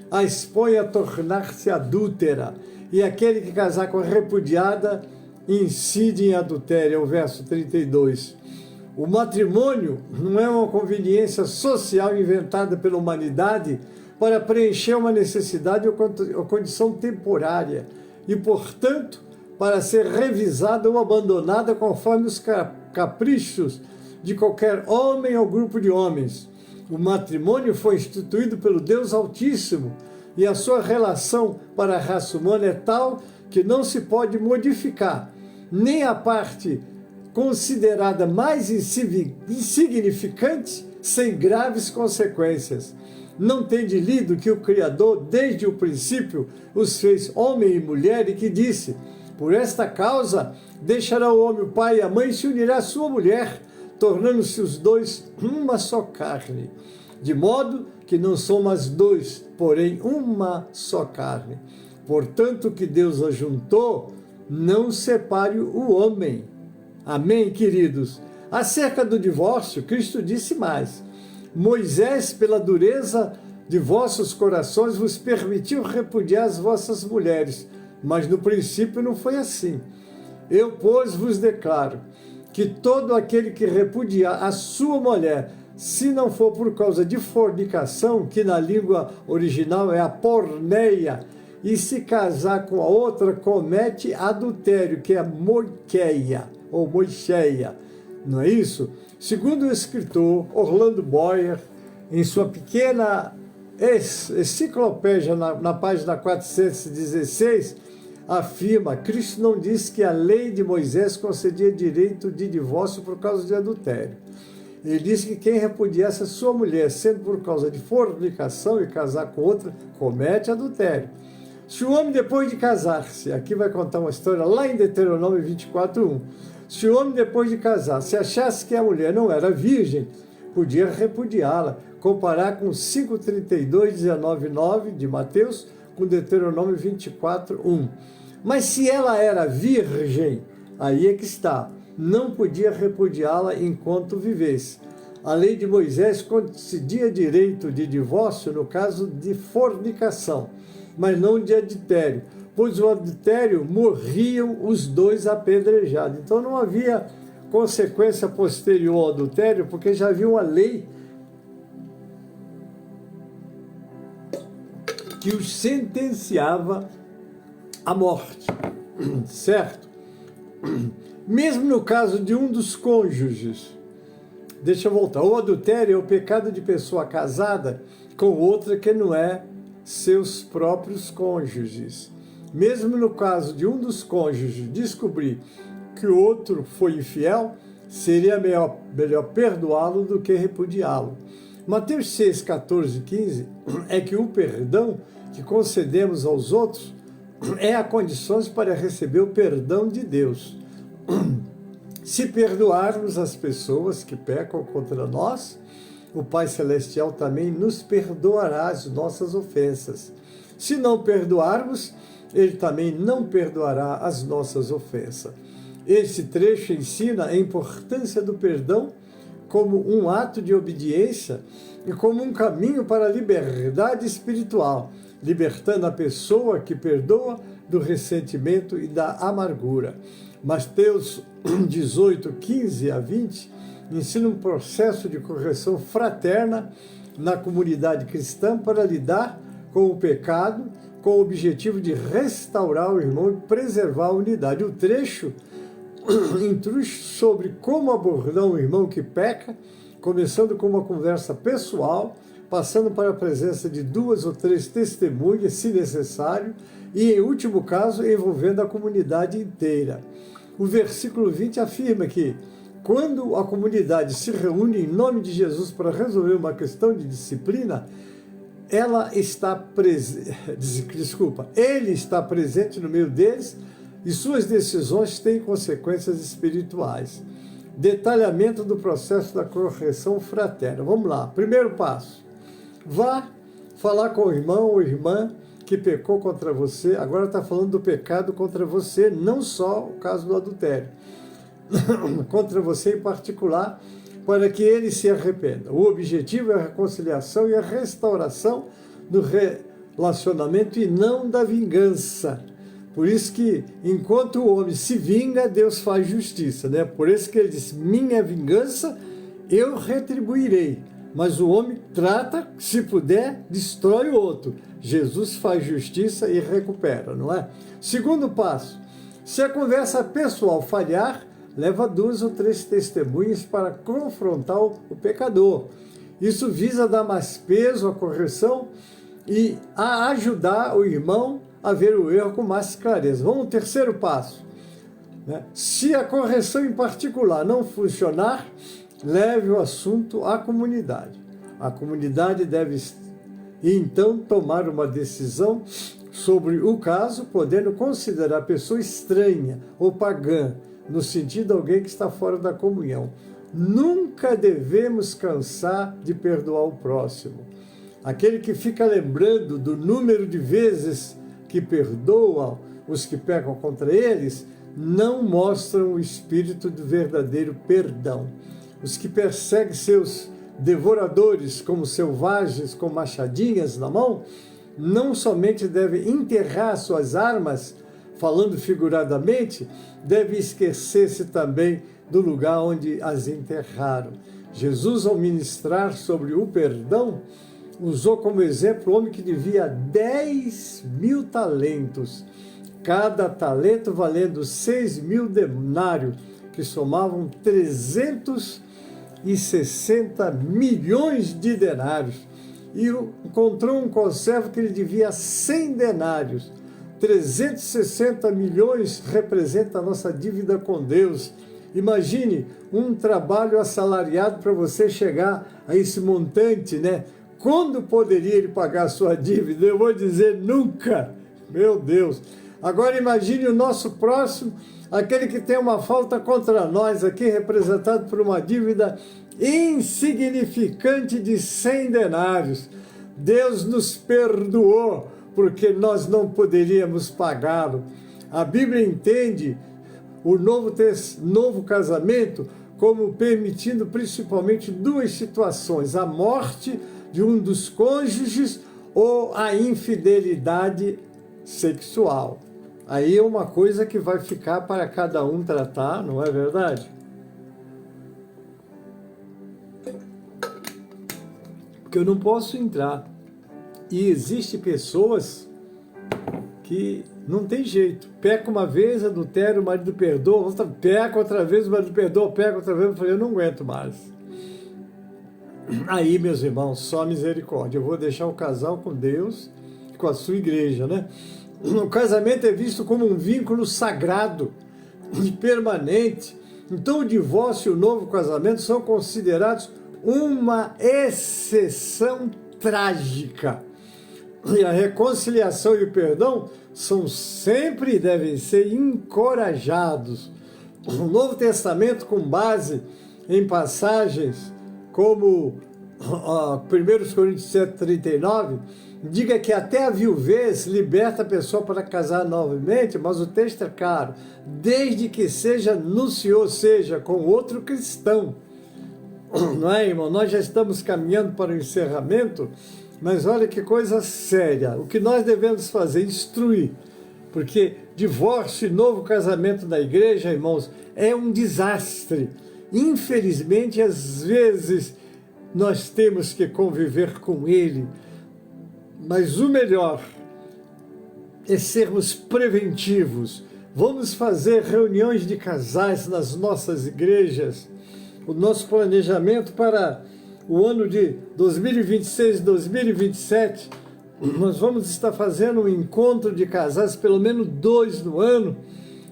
a expõe a tornar-se adúltera. E aquele que casar com a repudiada, incide em adultério. É o verso 32. O matrimônio não é uma conveniência social inventada pela humanidade para preencher uma necessidade ou condição temporária e, portanto, para ser revisada ou abandonada conforme os caprichos de qualquer homem ou grupo de homens. O matrimônio foi instituído pelo Deus Altíssimo e a sua relação para a raça humana é tal que não se pode modificar, nem a parte considerada mais insignificante, sem graves consequências. Não tende lido que o Criador, desde o princípio, os fez homem e mulher, e que disse: por esta causa deixará o homem o pai e a mãe e se unirá à sua mulher, tornando-se os dois uma só carne. De modo que não são mais dois, porém uma só carne. Portanto, o que Deus ajuntou, não separe o homem. Amém, queridos? Acerca do divórcio, Cristo disse mais: Moisés, pela dureza de vossos corações, vos permitiu repudiar as vossas mulheres, mas no princípio não foi assim. Eu, pois, vos declaro que todo aquele que repudiar a sua mulher, se não for por causa de fornicação, que na língua original é a porneia, e se casar com a outra, comete adultério, que é moiqueia, ou moixeia, não é isso? Segundo o escritor Orlando Boyer, em sua pequena enciclopédia, na página 416, afirma: Cristo não disse que a lei de Moisés concedia direito de divórcio por causa de adultério. Ele disse que quem repudiasse a sua mulher, sendo por causa de fornicação e casar com outra, comete adultério. Se o homem, depois de casar-se, aqui vai contar uma história lá em Deuteronômio 24:1, se o homem, depois de casar, se achasse que a mulher não era virgem, podia repudiá-la. Comparar com 5:32, 19:9 de Mateus, com Deuteronômio 24:1. Mas se ela era virgem, aí é que está, não podia repudiá-la enquanto vivesse. A lei de Moisés concedia direito de divórcio no caso de fornicação, mas não de adultério, pois o adultério morriam os dois apedrejados. Então não havia consequência posterior ao adultério, porque já havia uma lei que os sentenciava à morte, certo? Mesmo no caso de um dos cônjuges, deixa eu voltar, o adultério é o pecado de pessoa casada com outra que não é seus próprios cônjuges. Mesmo no caso de um dos cônjuges descobrir que o outro foi infiel, seria melhor perdoá-lo do que repudiá-lo. Mateus 6, 14 e 15 é que o perdão que concedemos aos outros é a condição para receber o perdão de Deus. Se perdoarmos as pessoas que pecam contra nós, o Pai Celestial também nos perdoará as nossas ofensas. Se não perdoarmos, Ele também não perdoará as nossas ofensas. Esse trecho ensina a importância do perdão como um ato de obediência e como um caminho para a liberdade espiritual, libertando a pessoa que perdoa do ressentimento e da amargura. Mateus 18, 15 a 20 ensina um processo de correção fraterna na comunidade cristã para lidar com o pecado, com o objetivo de restaurar o irmão e preservar a unidade. O trecho intrui sobre como abordar um irmão que peca, começando com uma conversa pessoal, passando para a presença de 2 ou 3 testemunhas, se necessário, e, em último caso, envolvendo a comunidade inteira. O versículo 20 afirma que quando a comunidade se reúne em nome de Jesus para resolver uma questão de disciplina, ele está presente no meio deles e suas decisões têm consequências espirituais. Detalhamento do processo da correção fraterna. Vamos lá, primeiro passo. Vá falar com o irmão ou irmã que pecou contra você. Agora está falando do pecado contra você, não só o caso do adultério. Contra você em particular, para que ele se arrependa. O objetivo é a reconciliação e a restauração do relacionamento e não da vingança. Por isso que, enquanto o homem se vinga, Deus faz justiça, né? Por isso que ele diz, minha vingança eu retribuirei. Mas o homem trata, se puder, destrói o outro. Jesus faz justiça e recupera, não é? Segundo passo, se a conversa pessoal falhar, leva 2 ou 3 testemunhas para confrontar o pecador. Isso visa dar mais peso à correção e a ajudar o irmão a ver o erro com mais clareza. Vamos ao terceiro passo. Né? Se a correção em particular não funcionar, leve o assunto à comunidade. A comunidade deve então tomar uma decisão sobre o caso, podendo considerar a pessoa estranha ou pagã, no sentido de alguém que está fora da comunhão. Nunca devemos cansar de perdoar o próximo. Aquele que fica lembrando do número de vezes que perdoam os que pecam contra eles, não mostram o espírito do verdadeiro perdão. Os que perseguem seus devoradores como selvagens, com machadinhas na mão, não somente devem enterrar suas armas, falando figuradamente, deve esquecer-se também do lugar onde as enterraram. Jesus, ao ministrar sobre o perdão, usou como exemplo o homem que devia 10.000 talentos, cada talento valendo 6.000 denários, que somavam 360 milhões de denários. E encontrou um conservo que lhe devia 100 denários. 360 milhões representa a nossa dívida com Deus. Imagine um trabalho assalariado para você chegar a esse montante, né? Quando poderia ele pagar a sua dívida? Eu vou dizer nunca. Meu Deus. Agora imagine o nosso próximo, aquele que tem uma falta contra nós, aqui representado por uma dívida insignificante de 100 denários. Deus nos perdoou, porque nós não poderíamos pagá-lo. A Bíblia entende o novo casamento como permitindo principalmente 2 situações: a morte de um dos cônjuges ou a infidelidade sexual. Aí é uma coisa que vai ficar para cada um tratar, não é verdade? Porque eu não posso entrar. E existem pessoas que não tem jeito. Peca uma vez, adultério, o marido perdoa, peca outra vez, o marido perdoa, peca outra vez. Eu falei, eu não aguento mais. Aí, meus irmãos, só misericórdia. Eu vou deixar o casal com Deus, com a sua igreja, né? O casamento é visto como um vínculo sagrado e permanente. Então, o divórcio e o novo casamento são considerados uma exceção trágica. E a reconciliação e o perdão são sempre e devem ser encorajados. O Novo Testamento, com base em passagens como 1 Coríntios 7,39, diga que até a viuvez liberta a pessoa para casar novamente, mas o texto é claro, desde que seja no Senhor, seja com outro cristão. Não é, irmão? Nós já estamos caminhando para o encerramento, mas olha que coisa séria. O que nós devemos fazer? Instruir. Porque divórcio e novo casamento na igreja, irmãos, é um desastre. Infelizmente, às vezes, nós temos que conviver com ele. Mas o melhor é sermos preventivos. Vamos fazer reuniões de casais nas nossas igrejas. O nosso planejamento para o ano de 2026 e 2027, nós vamos estar fazendo um encontro de casais, pelo menos 2 no ano.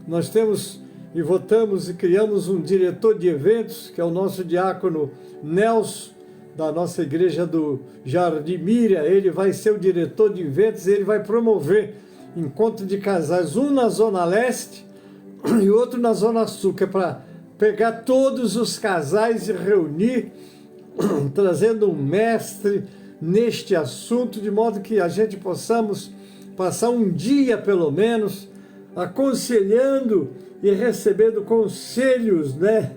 Nós temos e votamos e criamos um diretor de eventos, que é o nosso diácono Nelson, da nossa igreja do Jardim Miriam. Ele vai ser o diretor de eventos e ele vai promover encontro de casais, um na Zona Leste e outro na Zona Sul, que é para pegar todos os casais e reunir, trazendo um mestre neste assunto, de modo que a gente possamos passar um dia, pelo menos, aconselhando e recebendo conselhos, né?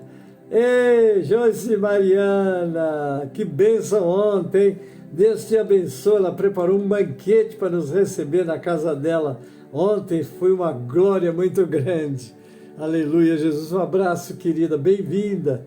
Ei, Joyce Mariana, que bênção ontem, Deus te abençoe. Ela preparou um banquete para nos receber na casa dela ontem, foi uma glória muito grande. Aleluia, Jesus. Um abraço, querida, bem-vinda.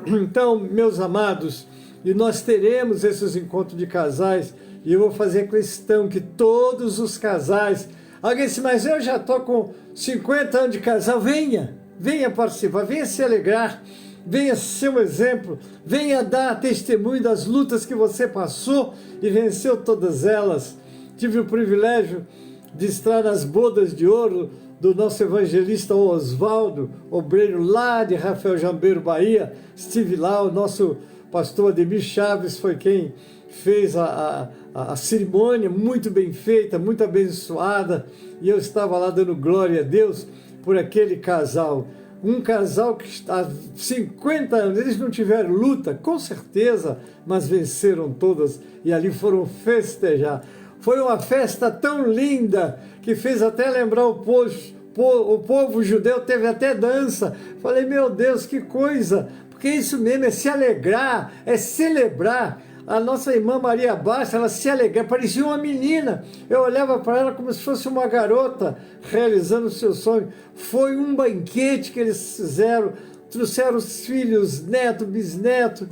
Então, meus amados, e nós teremos esses encontros de casais, e eu vou fazer questão que todos os casais... Alguém disse, mas eu já estou com 50 anos de casal. Venha participar, venha se alegrar, venha ser um exemplo, venha dar testemunho das lutas que você passou e venceu todas elas. Tive o privilégio de estar nas bodas de ouro do nosso evangelista Oswaldo, obreiro lá de Rafael Jambeiro, Bahia. Estive lá, o nosso pastor Ademir Chaves foi quem fez a cerimônia, muito bem feita, muito abençoada, e eu estava lá dando glória a Deus por aquele casal. Um casal que há 50 anos, eles não tiveram luta, com certeza, mas venceram todas e ali foram festejar. Foi uma festa tão linda que fez até lembrar o povo judeu, teve até dança. Falei, meu Deus, que coisa, porque isso mesmo é se alegrar, é celebrar. A nossa irmã Maria Basta, ela se alegrava, parecia uma menina. Eu olhava para ela como se fosse uma garota realizando o seu sonho. Foi um banquete que eles fizeram, trouxeram os filhos, neto, bisneto.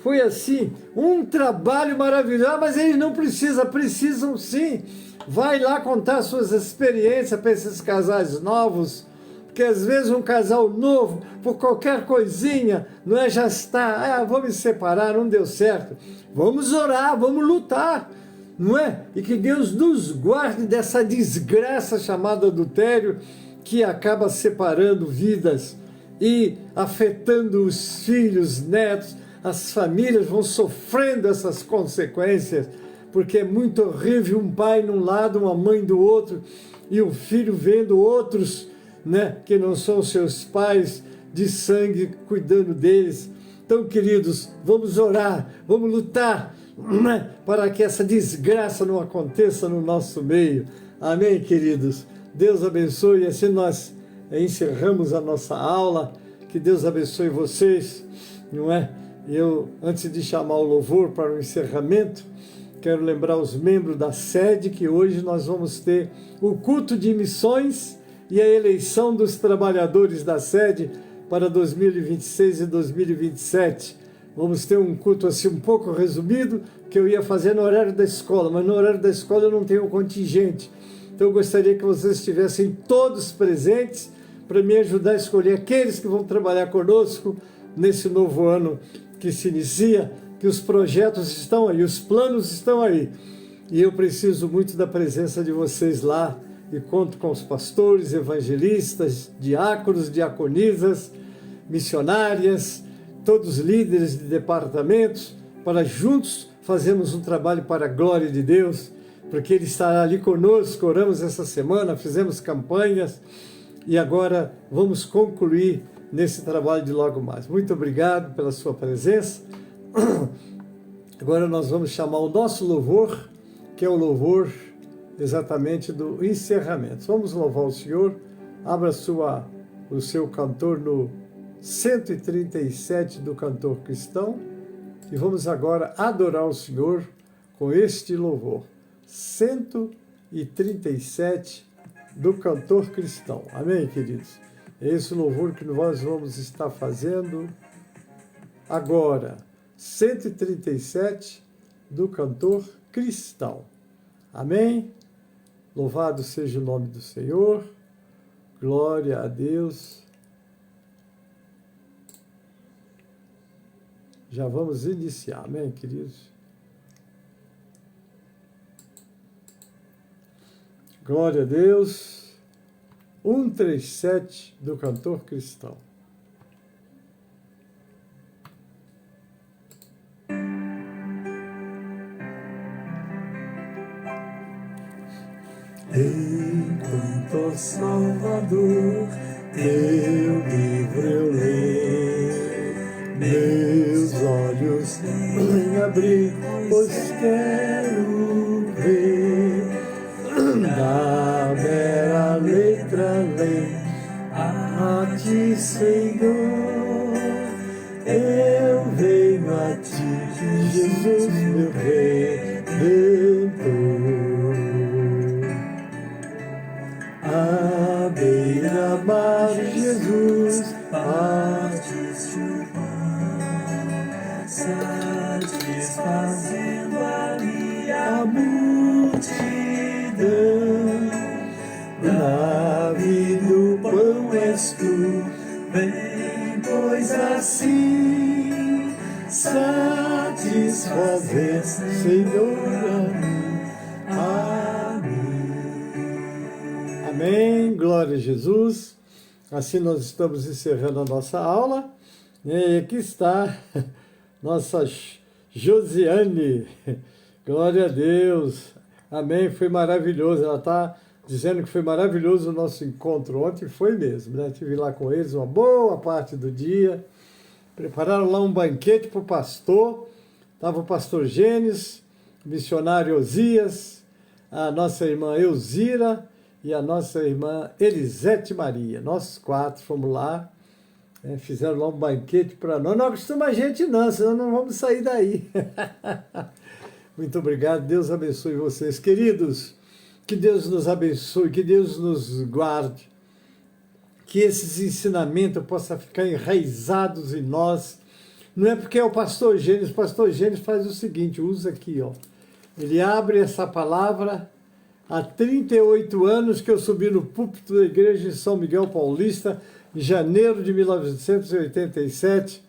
Foi assim, um trabalho maravilhoso, mas eles não precisam sim. Vai lá contar suas experiências para esses casais novos, porque às vezes um casal novo, por qualquer coisinha, não é, já está, vou me separar, não deu certo. Vamos orar, vamos lutar, não é? E que Deus nos guarde dessa desgraça chamada adultério, que acaba separando vidas e afetando os filhos, netos. As famílias vão sofrendo essas consequências, porque é muito horrível um pai num lado, uma mãe do outro, e um filho vendo outros, né, que não são seus pais de sangue, cuidando deles. Então, queridos, vamos orar, vamos lutar, né, para que essa desgraça não aconteça no nosso meio. Amém, queridos? Deus abençoe, e assim nós encerramos a nossa aula. Que Deus abençoe vocês, não é? Eu, antes de chamar o louvor para o encerramento, quero lembrar os membros da sede que hoje nós vamos ter o culto de missões e a eleição dos trabalhadores da sede para 2026 e 2027. Vamos ter um culto assim um pouco resumido, que eu ia fazer no horário da escola, mas no horário da escola eu não tenho contingente. Então eu gostaria que vocês estivessem todos presentes para me ajudar a escolher aqueles que vão trabalhar conosco nesse novo ano que se inicia, que os projetos estão aí, os planos estão aí. E eu preciso muito da presença de vocês lá, e conto com os pastores, evangelistas, diáconos, diaconisas, missionárias, todos líderes de departamentos, para juntos fazermos um trabalho para a glória de Deus, porque Ele estará ali conosco. Oramos essa semana, fizemos campanhas, e agora vamos concluir nesse trabalho de logo mais. Muito obrigado pela sua presença. Agora nós vamos chamar o nosso louvor, que é o louvor exatamente do encerramento. Vamos louvar o Senhor. Abra o seu cantor no 137 do Cantor Cristão e vamos agora adorar o Senhor com este louvor. 137 do Cantor Cristão. Amém, queridos? É esse louvor que nós vamos estar fazendo agora. 137 do Cantor Cristão. Amém? Louvado seja o nome do Senhor. Glória a Deus. Já vamos iniciar. Amém, queridos? Glória a Deus. 137 do Cantor Cristão. Enquanto Salvador, teu livro eu leio, meus olhos nem abri, pois quero ver da mera letra lei a ti, Senhor. Eu venho a ti, Jesus, meu Redentor. À beira-mar, Jesus, partiste o pão, satisfazendo ali a multidão. Nave do pão és tu, vem, pois assim satisfazer, Senhor, a mim. Amém, glória a Jesus. Assim nós estamos encerrando a nossa aula. E aqui está nossa Josiane. Glória a Deus. Amém, foi maravilhoso. Ela está dizendo que foi maravilhoso o nosso encontro ontem. Foi mesmo, né? Estive lá com eles uma boa parte do dia. Prepararam lá um banquete para o pastor. Estava o pastor Gênesis, o missionário Osias, a nossa irmã Elzira e a nossa irmã Elisete Maria. Nós 4 fomos lá, fizeram lá um banquete para nós. Não acostuma a gente não, senão não vamos sair daí. Muito obrigado, Deus abençoe vocês. Queridos, que Deus nos abençoe, que Deus nos guarde, que esses ensinamentos possam ficar enraizados em nós. Não é porque é o pastor Gênesis faz o seguinte, usa aqui, ó. Ele abre essa palavra. Há 38 anos que eu subi no púlpito da igreja de São Miguel Paulista, em janeiro de 1987,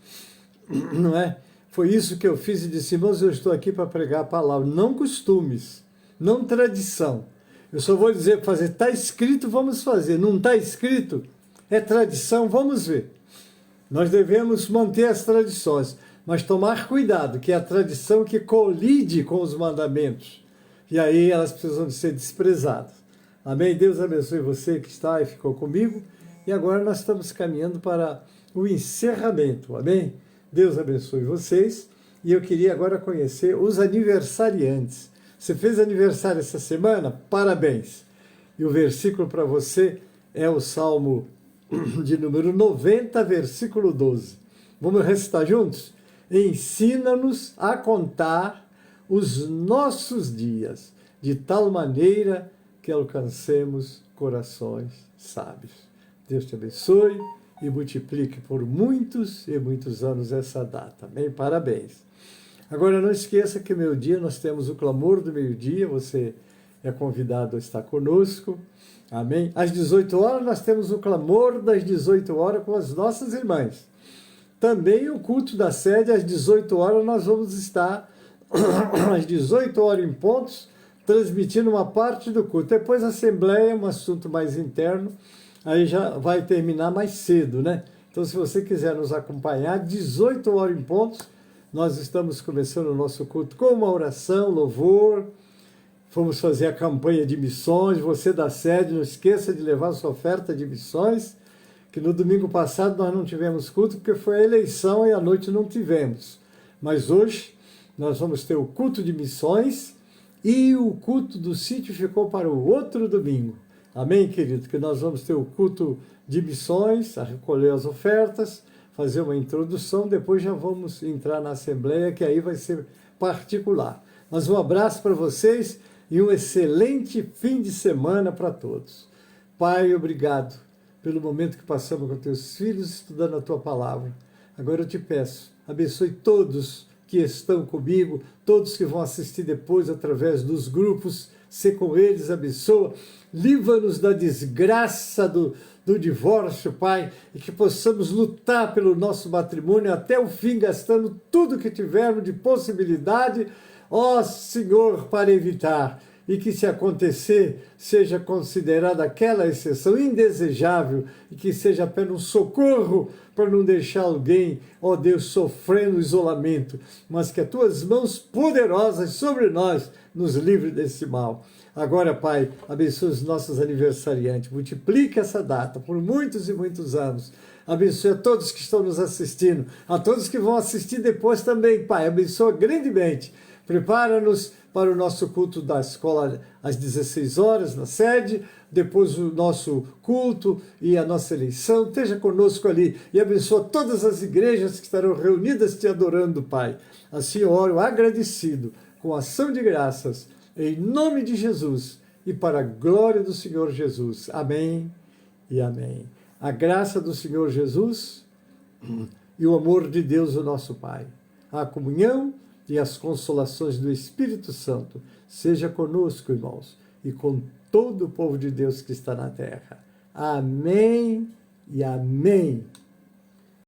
não é? Foi isso que eu fiz e disse, irmãos, eu estou aqui para pregar a palavra, não costumes, não tradição. Eu só vou dizer, está escrito, vamos fazer, não está escrito, é tradição, vamos ver. Nós devemos manter as tradições, mas tomar cuidado, que é a tradição que colide com os mandamentos. E aí elas precisam de ser desprezadas. Amém? Deus abençoe você que está e ficou comigo. E agora nós estamos caminhando para o encerramento. Amém? Deus abençoe vocês. E eu queria agora conhecer os aniversariantes. Você fez aniversário essa semana? Parabéns! E o versículo para você é o Salmo de número 90, versículo 12. Vamos recitar juntos? Ensina-nos a contar os nossos dias, de tal maneira que alcancemos corações sábios. Deus te abençoe e multiplique por muitos e muitos anos essa data. Amém? Parabéns. Agora não esqueça que meio-dia nós temos o clamor do meio-dia, você é convidado a estar conosco. Amém? Às 18 horas nós temos o clamor das 18 horas com as nossas irmãs. Também o culto da sede, às 18 horas nós vamos estar às 18 horas em pontos, transmitindo uma parte do culto. Depois a assembleia, um assunto mais interno, aí já vai terminar mais cedo, né? Então, se você quiser nos acompanhar, 18 horas em pontos, nós estamos começando o nosso culto com uma oração, louvor. Vamos fazer a campanha de missões. Você da sede, não esqueça de levar sua oferta de missões, que no domingo passado nós não tivemos culto, porque foi a eleição e à noite não tivemos. Mas hoje nós vamos ter o culto de missões e o culto do sítio ficou para o outro domingo. Amém, querido? Que nós vamos ter o culto de missões, a recolher as ofertas, fazer uma introdução, depois já vamos entrar na assembleia, que aí vai ser particular. Mas um abraço para vocês e um excelente fim de semana para todos. Pai, obrigado pelo momento que passamos com teus filhos estudando a tua palavra. Agora eu te peço, abençoe todos que estão comigo, todos que vão assistir depois através dos grupos, ser com eles, abençoa, livra-nos da desgraça do divórcio, Pai, e que possamos lutar pelo nosso matrimônio até o fim, gastando tudo que tivermos de possibilidade, ó Senhor, para evitar e que, se acontecer, seja considerada aquela exceção indesejável e que seja apenas um socorro para não deixar alguém, ó Deus, sofrendo isolamento, mas que as tuas mãos poderosas sobre nós nos livre desse mal. Agora, Pai, abençoe os nossos aniversariantes, multiplique essa data por muitos e muitos anos. Abençoe a todos que estão nos assistindo, a todos que vão assistir depois também, Pai, abençoa grandemente. Prepara-nos para o nosso culto da escola às 16 horas, na sede, depois o nosso culto e a nossa eleição. Esteja conosco ali e abençoa todas as igrejas que estarão reunidas te adorando, Pai. Assim eu oro agradecido, com ação de graças, em nome de Jesus e para a glória do Senhor Jesus. Amém e amém. A graça do Senhor Jesus e o amor de Deus, o nosso Pai, a comunhão e as consolações do Espírito Santo seja conosco, irmãos, e com todo o povo de Deus que está na terra. Amém e amém.